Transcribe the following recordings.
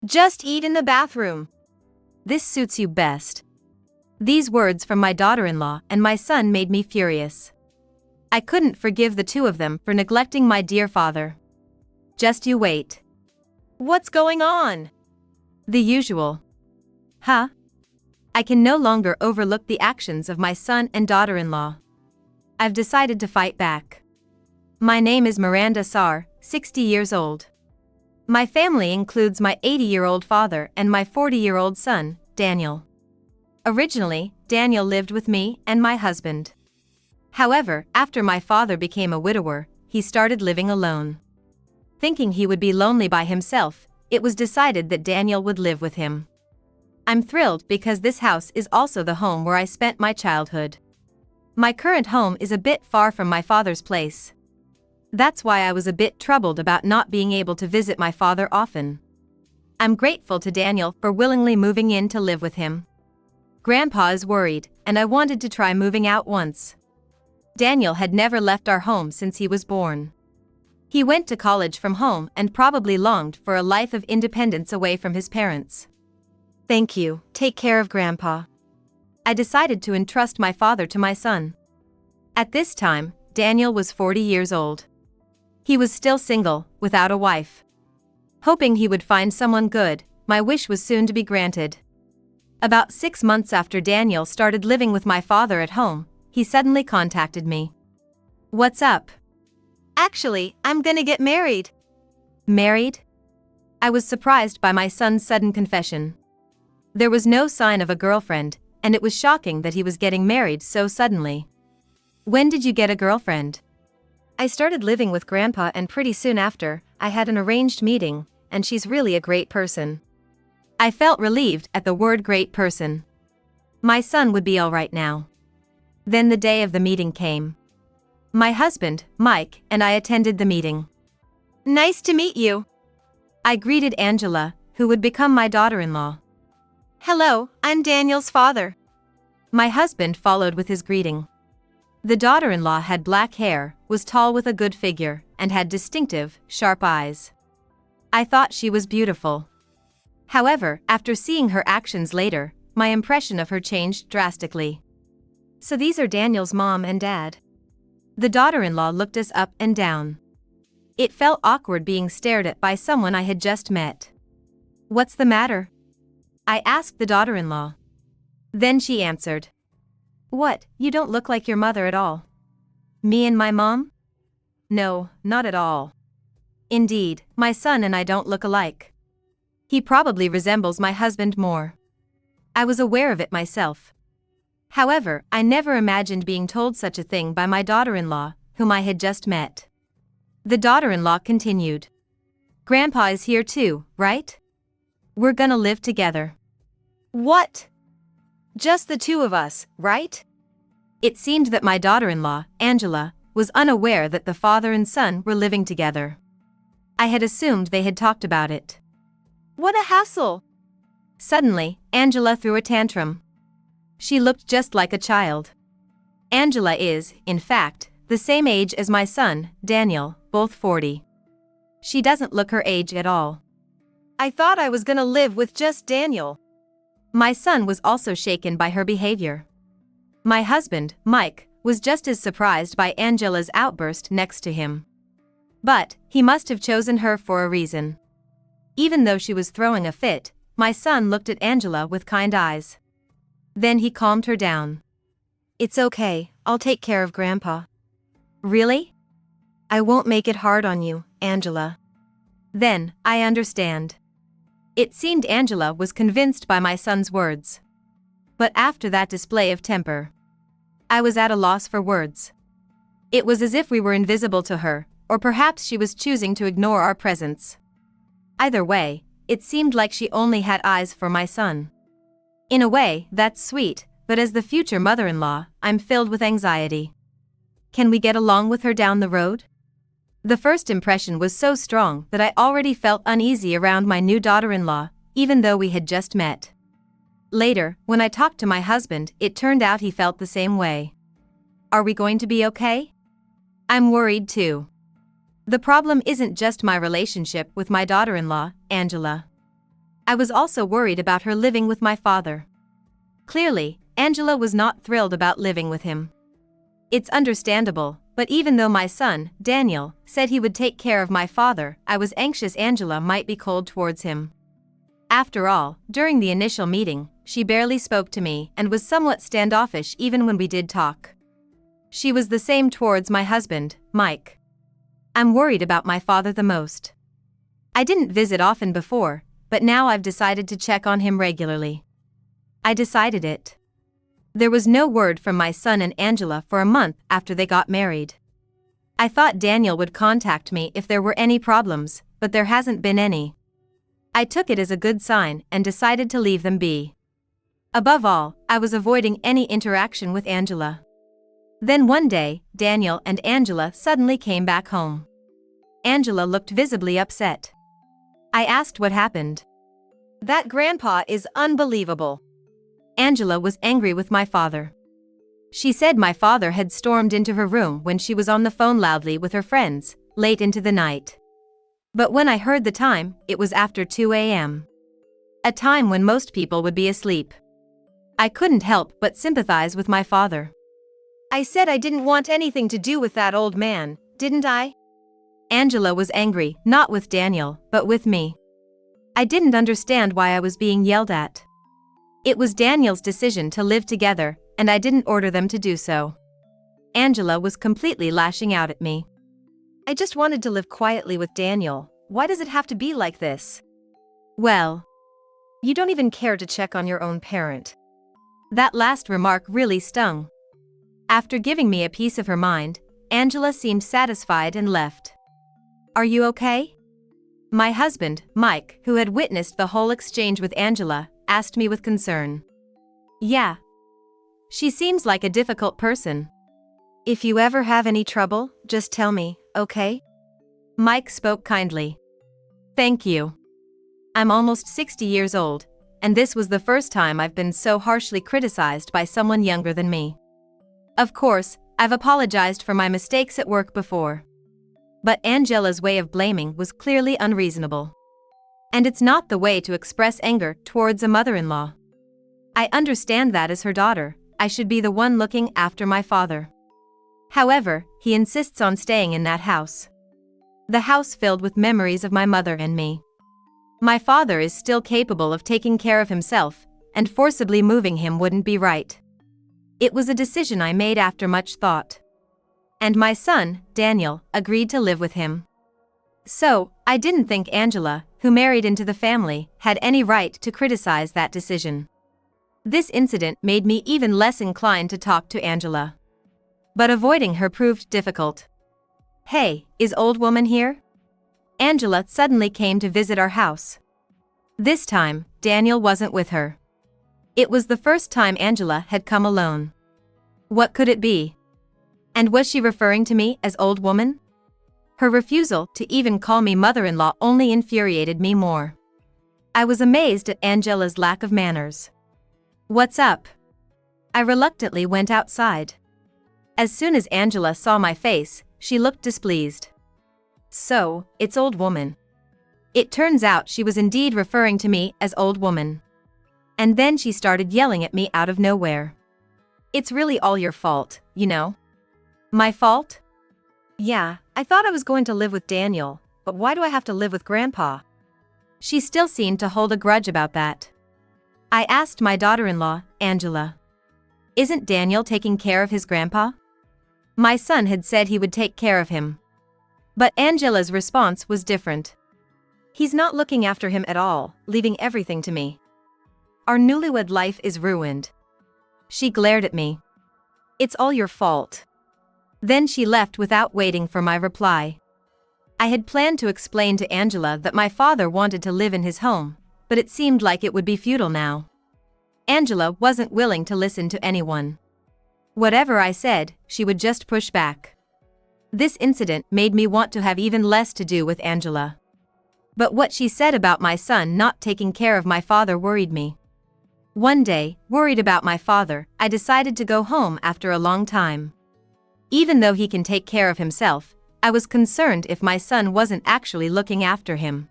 Just eat in the bathroom. This suits you best. These words from my daughter-in-law and my son made me furious. I couldn't forgive the two of them for neglecting my dear father. Just you wait. What's going on? The usual. Huh? I can no longer overlook the actions of my son and daughter-in-law. I've decided to fight back. My name is Miranda Sarr, 60 years old. My family includes my 80-year-old father and my 40-year-old son, Daniel. Originally, Daniel lived with me and my husband. However, after my father became a widower, he started living alone. Thinking he would be lonely by himself, it was decided that Daniel would live with him. I'm thrilled because this house is also the home where I spent my childhood. My current home is a bit far from my father's place. That's why I was a bit troubled about not being able to visit my father often. I'm grateful to Daniel for willingly moving in to live with him. Grandpa is worried, and I wanted to try moving out once. Daniel had never left our home since he was born. He went to college from home and probably longed for a life of independence away from his parents. Thank you, take care of Grandpa. I decided to entrust my father to my son. At this time, Daniel was 40 years old. He was still single, without a wife. Hoping he would find someone good, my wish was soon to be granted. About 6 months after Daniel started living with my father at home, he suddenly contacted me. What's up? Actually, I'm gonna get married. Married? I was surprised by my son's sudden confession. There was no sign of a girlfriend, and it was shocking that he was getting married so suddenly. When did you get a girlfriend? I started living with Grandpa and pretty soon after, I had an arranged meeting, and she's really a great person. I felt relieved at the word great person. My son would be all right now. Then the day of the meeting came. My husband, Mike, and I attended the meeting. Nice to meet you. I greeted Angela, who would become my daughter-in-law. Hello, I'm Daniel's father. My husband followed with his greeting. The daughter-in-law had black hair, was tall with a good figure, and had distinctive, sharp eyes. I thought she was beautiful. However, after seeing her actions later, my impression of her changed drastically. So these are Daniel's mom and dad. The daughter-in-law looked us up and down. It felt awkward being stared at by someone I had just met. What's the matter? I asked the daughter-in-law. Then she answered. What, you don't look like your mother at all. Me and my mom? No, not at all. Indeed, my son and I don't look alike. He probably resembles my husband more. I was aware of it myself. However, I never imagined being told such a thing by my daughter-in-law, whom I had just met. The daughter-in-law continued. Grandpa is here too, right? We're gonna live together. What? Just the two of us, right? It seemed that my daughter-in-law, Angela, was unaware that the father and son were living together. I had assumed they had talked about it. What a hassle! Suddenly, Angela threw a tantrum. She looked just like a child. Angela is, in fact, the same age as my son, Daniel, both 40. She doesn't look her age at all. I thought I was gonna live with just Daniel. My son was also shaken by her behavior. My husband, Mike, was just as surprised by Angela's outburst next to him. But, he must have chosen her for a reason. Even though she was throwing a fit, my son looked at Angela with kind eyes. Then he calmed her down. It's okay, I'll take care of Grandpa. Really? I won't make it hard on you, Angela. Then, I understand. It seemed Angela was convinced by my son's words. But after that display of temper, I was at a loss for words. It was as if we were invisible to her, or perhaps she was choosing to ignore our presence. Either way, it seemed like she only had eyes for my son. In a way, that's sweet, but as the future mother-in-law, I'm filled with anxiety. Can we get along with her down the road? The first impression was so strong that I already felt uneasy around my new daughter-in-law, even though we had just met. Later, when I talked to my husband, it turned out he felt the same way. Are we going to be okay? I'm worried too. The problem isn't just my relationship with my daughter-in-law, Angela. I was also worried about her living with my father. Clearly, Angela was not thrilled about living with him. It's understandable, but even though my son, Daniel, said he would take care of my father, I was anxious Angela might be cold towards him. After all, during the initial meeting, she barely spoke to me and was somewhat standoffish even when we did talk. She was the same towards my husband, Mike. I'm worried about my father the most. I didn't visit often before, but now I've decided to check on him regularly. I decided it. There was no word from my son and Angela for a month after they got married. I thought Daniel would contact me if there were any problems, but there hasn't been any. I took it as a good sign and decided to leave them be. Above all, I was avoiding any interaction with Angela. Then one day, Daniel and Angela suddenly came back home. Angela looked visibly upset. I asked what happened. That grandpa is unbelievable. Angela was angry with my father. She said my father had stormed into her room when she was on the phone loudly with her friends, late into the night. But when I heard the time, it was after 2 a.m. A time when most people would be asleep. I couldn't help but sympathize with my father. I said I didn't want anything to do with that old man, didn't I? Angela was angry, not with Daniel, but with me. I didn't understand why I was being yelled at. It was Daniel's decision to live together, and I didn't order them to do so. Angela was completely lashing out at me. I just wanted to live quietly with Daniel. Why does it have to be like this? Well, you don't even care to check on your own parent. That last remark really stung. After giving me a piece of her mind, Angela seemed satisfied and left. Are you okay? My husband, Mike, who had witnessed the whole exchange with Angela, asked me with concern. Yeah. She seems like a difficult person. If you ever have any trouble, just tell me, okay? Mike spoke kindly. Thank you. I'm almost 60 years old, and this was the first time I've been so harshly criticized by someone younger than me. Of course, I've apologized for my mistakes at work before. But Angela's way of blaming was clearly unreasonable. And it's not the way to express anger towards a mother-in-law. I understand that as her daughter, I should be the one looking after my father. However, he insists on staying in that house. The house filled with memories of my mother and me. My father is still capable of taking care of himself, and forcibly moving him wouldn't be right. It was a decision I made after much thought. And my son, Daniel, agreed to live with him. So, I didn't think Angela, who married into the family, had any right to criticize that decision. This incident made me even less inclined to talk to Angela. But avoiding her proved difficult. Hey, is old woman here? Angela suddenly came to visit our house. This time, Daniel wasn't with her. It was the first time Angela had come alone. What could it be? And was she referring to me as old woman? Her refusal to even call me mother-in-law only infuriated me more. I was amazed at Angela's lack of manners. What's up? I reluctantly went outside. As soon as Angela saw my face, she looked displeased. So, it's old woman. It turns out she was indeed referring to me as old woman. And then she started yelling at me out of nowhere. It's really all your fault, you know? My fault? Yeah, I thought I was going to live with Daniel, but why do I have to live with Grandpa? She still seemed to hold a grudge about that. I asked my daughter-in-law, Angela. Isn't Daniel taking care of his grandpa? My son had said he would take care of him. But Angela's response was different. He's not looking after him at all, leaving everything to me. Our newlywed life is ruined. She glared at me. It's all your fault. Then she left without waiting for my reply. I had planned to explain to Angela that my father wanted to live in his home, but it seemed like it would be futile now. Angela wasn't willing to listen to anyone. Whatever I said, she would just push back. This incident made me want to have even less to do with Angela. But what she said about my son not taking care of my father worried me. One day, worried about my father, I decided to go home after a long time. Even though he can take care of himself, I was concerned if my son wasn't actually looking after him.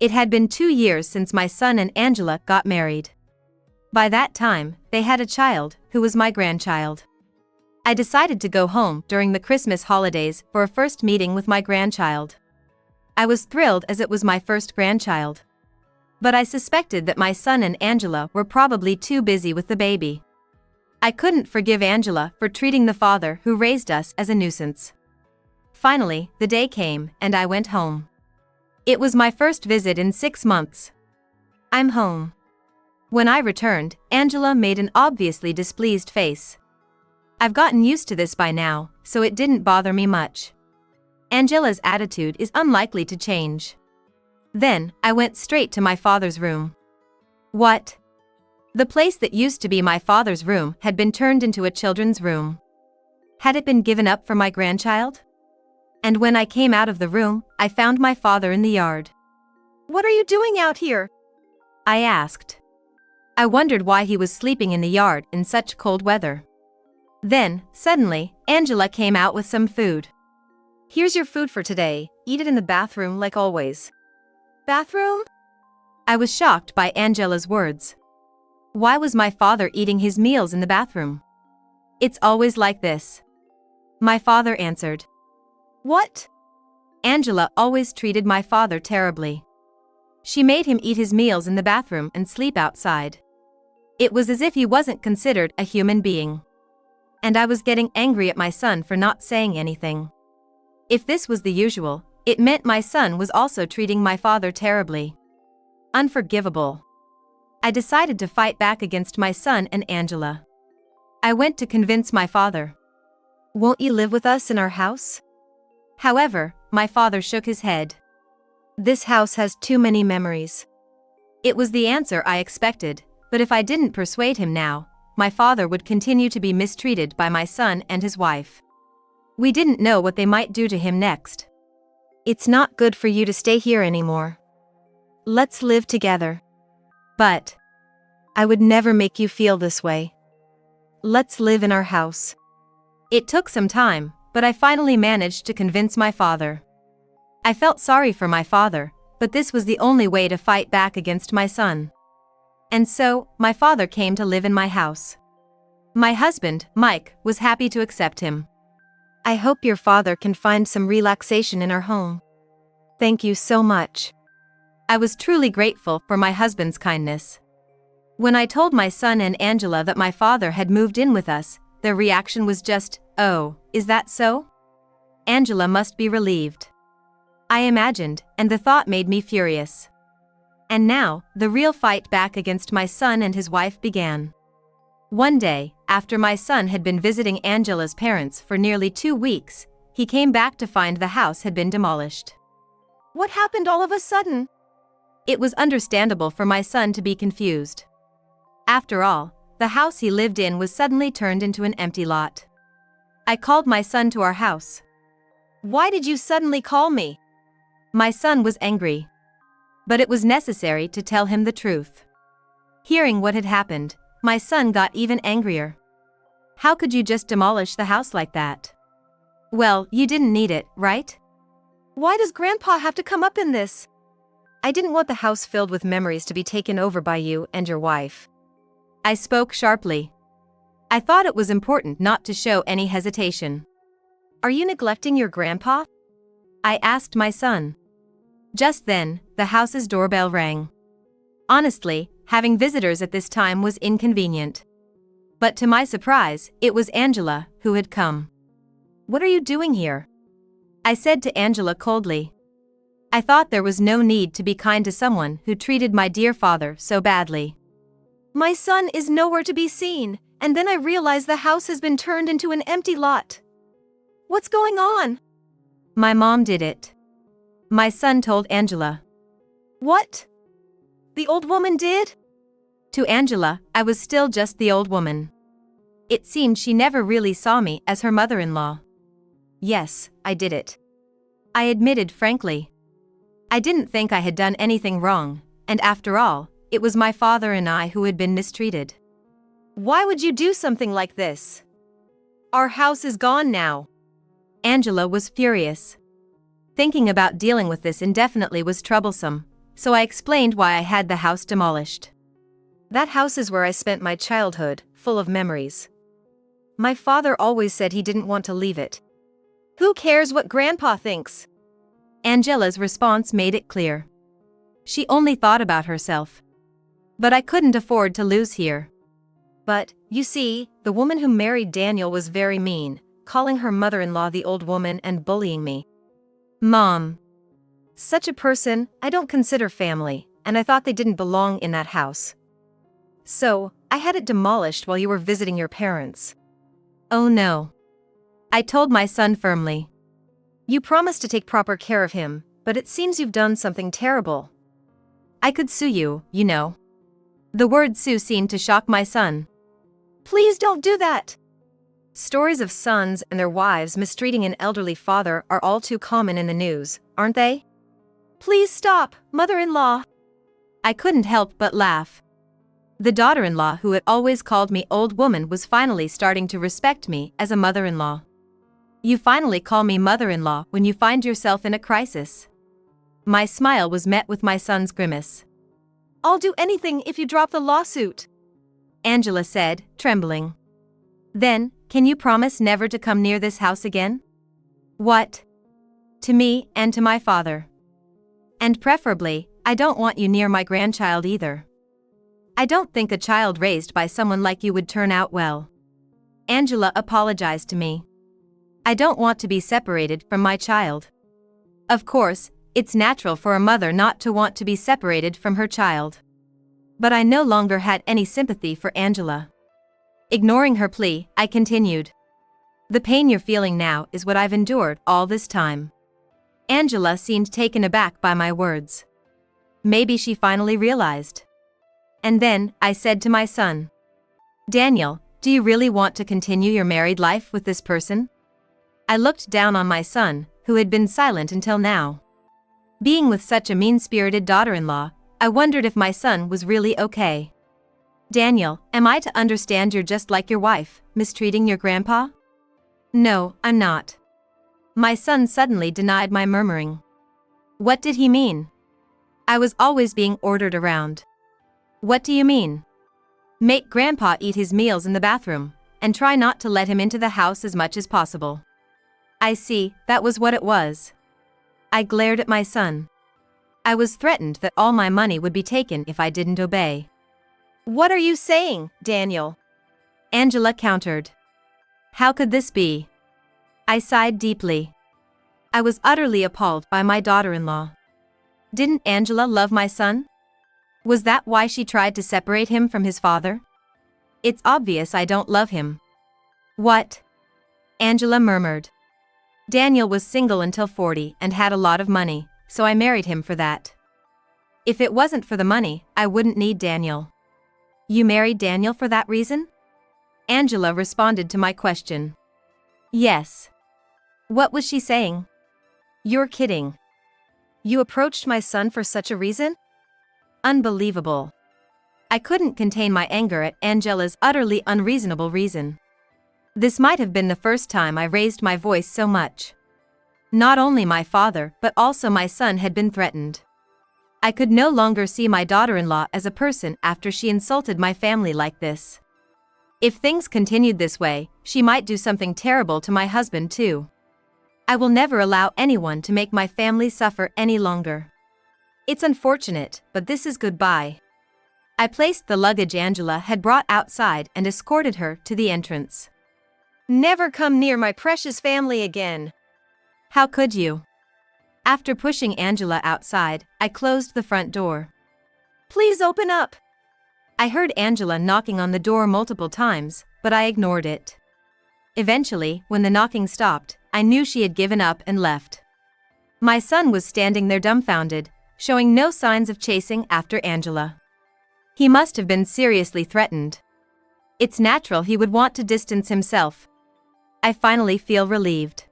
It had been 2 years since my son and Angela got married. By that time, they had a child, who was my grandchild. I decided to go home during the Christmas holidays for a first meeting with my grandchild. I was thrilled as it was my first grandchild. But I suspected that my son and Angela were probably too busy with the baby. I couldn't forgive Angela for treating the father who raised us as a nuisance. Finally, the day came, and I went home. It was my first visit in 6 months. I'm home. When I returned, Angela made an obviously displeased face. I've gotten used to this by now, so it didn't bother me much. Angela's attitude is unlikely to change. Then, I went straight to my father's room. What? The place that used to be my father's room had been turned into a children's room. Had it been given up for my grandchild? And when I came out of the room, I found my father in the yard. "What are you doing out here?" I asked. I wondered why he was sleeping in the yard in such cold weather. Then, suddenly, Angela came out with some food. "Here's your food for today, eat it in the bathroom like always." Bathroom? I was shocked by Angela's words. Why was my father eating his meals in the bathroom? "It's always like this," my father answered. What? Angela always treated my father terribly. She made him eat his meals in the bathroom and sleep outside. It was as if he wasn't considered a human being. And I was getting angry at my son for not saying anything. If this was the usual, it meant my son was also treating my father terribly. Unforgivable. I decided to fight back against my son and Angela. I went to convince my father. "Won't you live with us in our house?" However, my father shook his head. "This house has too many memories." It was the answer I expected, but if I didn't persuade him now, my father would continue to be mistreated by my son and his wife. We didn't know what they might do to him next. "It's not good for you to stay here anymore. Let's live together." But I would never make you feel this way. Let's live in our house. It took some time, but I finally managed to convince my father. I felt sorry for my father, but this was the only way to fight back against my son. And so, my father came to live in my house. My husband, Mike, was happy to accept him. "I hope your father can find some relaxation in our home." "Thank you so much." I was truly grateful for my husband's kindness. When I told my son and Angela that my father had moved in with us, their reaction was just, "Oh, is that so?" Angela must be relieved. I imagined, and the thought made me furious. And now, the real fight back against my son and his wife began. One day, after my son had been visiting Angela's parents for nearly 2 weeks, he came back to find the house had been demolished. "What happened all of a sudden?" It was understandable for my son to be confused. After all, the house he lived in was suddenly turned into an empty lot. I called my son to our house. "Why did you suddenly call me?" My son was angry. But it was necessary to tell him the truth. Hearing what had happened, my son got even angrier. "How could you just demolish the house like that?" "Well, you didn't need it, right?" "Why does Grandpa have to come up in this?" "I didn't want the house filled with memories to be taken over by you and your wife." I spoke sharply. I thought it was important not to show any hesitation. "Are you neglecting your grandpa?" I asked my son. Just then, the house's doorbell rang. Honestly, having visitors at this time was inconvenient. But to my surprise, it was Angela who had come. "What are you doing here?" I said to Angela coldly. I thought there was no need to be kind to someone who treated my dear father so badly. "My son is nowhere to be seen, and then I realize the house has been turned into an empty lot. What's going on?" "My mom did it," my son told Angela. "What? The old woman did?" To Angela, I was still just the old woman. It seemed she never really saw me as her mother-in-law. "Yes, I did it," I admitted frankly. I didn't think I had done anything wrong, and after all, it was my father and I who had been mistreated. "Why would you do something like this? Our house is gone now." Angela was furious. Thinking about dealing with this indefinitely was troublesome, so I explained why I had the house demolished. That house is where I spent my childhood, full of memories. My father always said he didn't want to leave it. Who cares what Grandpa thinks? Angela's response made it clear. She only thought about herself. But I couldn't afford to lose here. But, you see, the woman who married Daniel was very mean, calling her mother-in-law the old woman and bullying me. Mom. Such a person, I don't consider family, and I thought they didn't belong in that house. So, I had it demolished while you were visiting your parents. Oh no. I told my son firmly. You promised to take proper care of him, but it seems you've done something terrible. I could sue you, you know. The word sue seemed to shock my son. Please don't do that. Stories of sons and their wives mistreating an elderly father are all too common in the news, aren't they? Please stop, mother-in-law. I couldn't help but laugh. The daughter-in-law who had always called me old woman was finally starting to respect me as a mother-in-law. You finally call me mother-in-law when you find yourself in a crisis. My smile was met with my son's grimace. I'll do anything if you drop the lawsuit, Angela said, trembling. Then, can you promise never to come near this house again? What? To me and to my father. And preferably, I don't want you near my grandchild either. I don't think a child raised by someone like you would turn out well. Angela apologized to me. I don't want to be separated from my child. Of course, it's natural for a mother not to want to be separated from her child. But I no longer had any sympathy for Angela. Ignoring her plea, I continued. The pain you're feeling now is what I've endured all this time. Angela seemed taken aback by my words. Maybe she finally realized. And then, I said to my son, Daniel, do you really want to continue your married life with this person? I looked down on my son, who had been silent until now. Being with such a mean-spirited daughter-in-law, I wondered if my son was really okay. Daniel, am I to understand you're just like your wife, mistreating your grandpa? No, I'm not. My son suddenly denied my murmuring. What did he mean? I was always being ordered around. What do you mean? Make Grandpa eat his meals in the bathroom, and try not to let him into the house as much as possible. I see, that was what it was. I glared at my son. I was threatened that all my money would be taken if I didn't obey. What are you saying, Daniel? Angela countered. How could this be? I sighed deeply. I was utterly appalled by my daughter-in-law. Didn't Angela love my son? Was that why she tried to separate him from his father? It's obvious I don't love him. What? Angela murmured. Daniel was single until 40 and had a lot of money, so I married him for that. If it wasn't for the money, I wouldn't need Daniel. You married Daniel for that reason? Angela responded to my question. Yes. What was she saying? You're kidding. You approached my son for such a reason? Unbelievable. I couldn't contain my anger at Angela's utterly unreasonable reason. This might have been the first time I raised my voice so much. Not only my father but also my son had been threatened. I could no longer see my daughter-in-law as a person after she insulted my family like this. If things continued this way, she might do something terrible to my husband too. I will never allow anyone to make my family suffer any longer. It's unfortunate, but this is goodbye. I placed the luggage Angela had brought outside and escorted her to the entrance. Never come near my precious family again. How could you? After pushing Angela outside, I closed the front door. Please open up. I heard Angela knocking on the door multiple times, but I ignored it. Eventually, when the knocking stopped, I knew she had given up and left. My son was standing there dumbfounded, showing no signs of chasing after Angela. He must have been seriously threatened. It's natural he would want to distance himself. I finally feel relieved.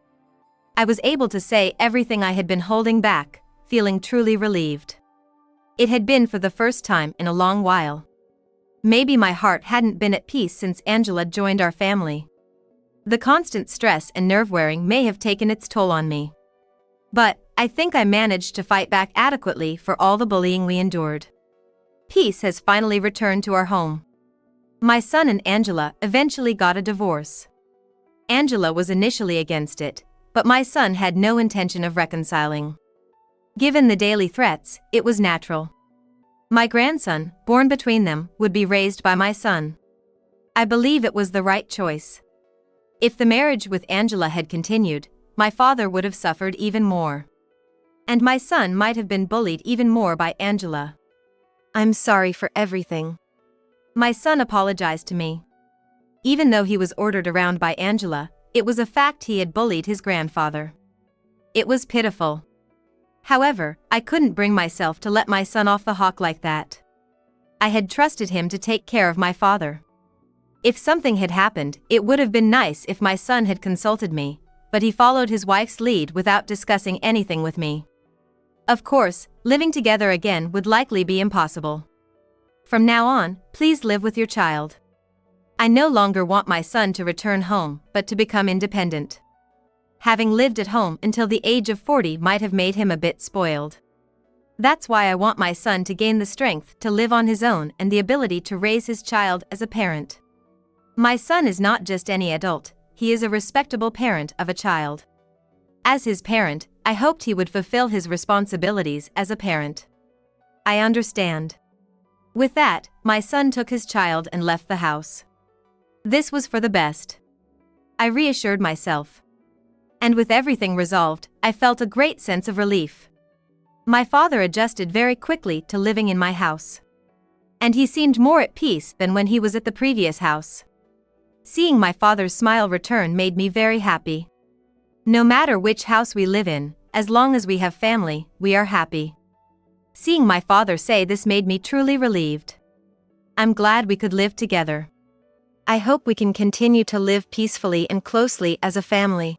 I was able to say everything I had been holding back, feeling truly relieved. It had been for the first time in a long while. Maybe my heart hadn't been at peace since Angela joined our family. The constant stress and nerve-wearing may have taken its toll on me. But, I think I managed to fight back adequately for all the bullying we endured. Peace has finally returned to our home. My son and Angela eventually got a divorce. Angela was initially against it, but my son had no intention of reconciling. Given the daily threats, it was natural. My grandson, born between them, would be raised by my son. I believe it was the right choice. If the marriage with Angela had continued, my father would have suffered even more. And my son might have been bullied even more by Angela. I'm sorry for everything. My son apologized to me. Even though he was ordered around by Angela, it was a fact he had bullied his grandfather. It was pitiful. However, I couldn't bring myself to let my son off the hook like that. I had trusted him to take care of my father. If something had happened, it would have been nice if my son had consulted me, but he followed his wife's lead without discussing anything with me. Of course, living together again would likely be impossible. From now on, please live with your child. I no longer want my son to return home, but to become independent. Having lived at home until the age of 40 might have made him a bit spoiled. That's why I want my son to gain the strength to live on his own and the ability to raise his child as a parent. My son is not just any adult, he is a respectable parent of a child. As his parent, I hoped he would fulfill his responsibilities as a parent. I understand. With that, my son took his child and left the house. This was for the best. I reassured myself. And with everything resolved, I felt a great sense of relief. My father adjusted very quickly to living in my house. And he seemed more at peace than when he was at the previous house. Seeing my father's smile return made me very happy. No matter which house we live in, as long as we have family, we are happy. Seeing my father say this made me truly relieved. I'm glad we could live together. I hope we can continue to live peacefully and closely as a family.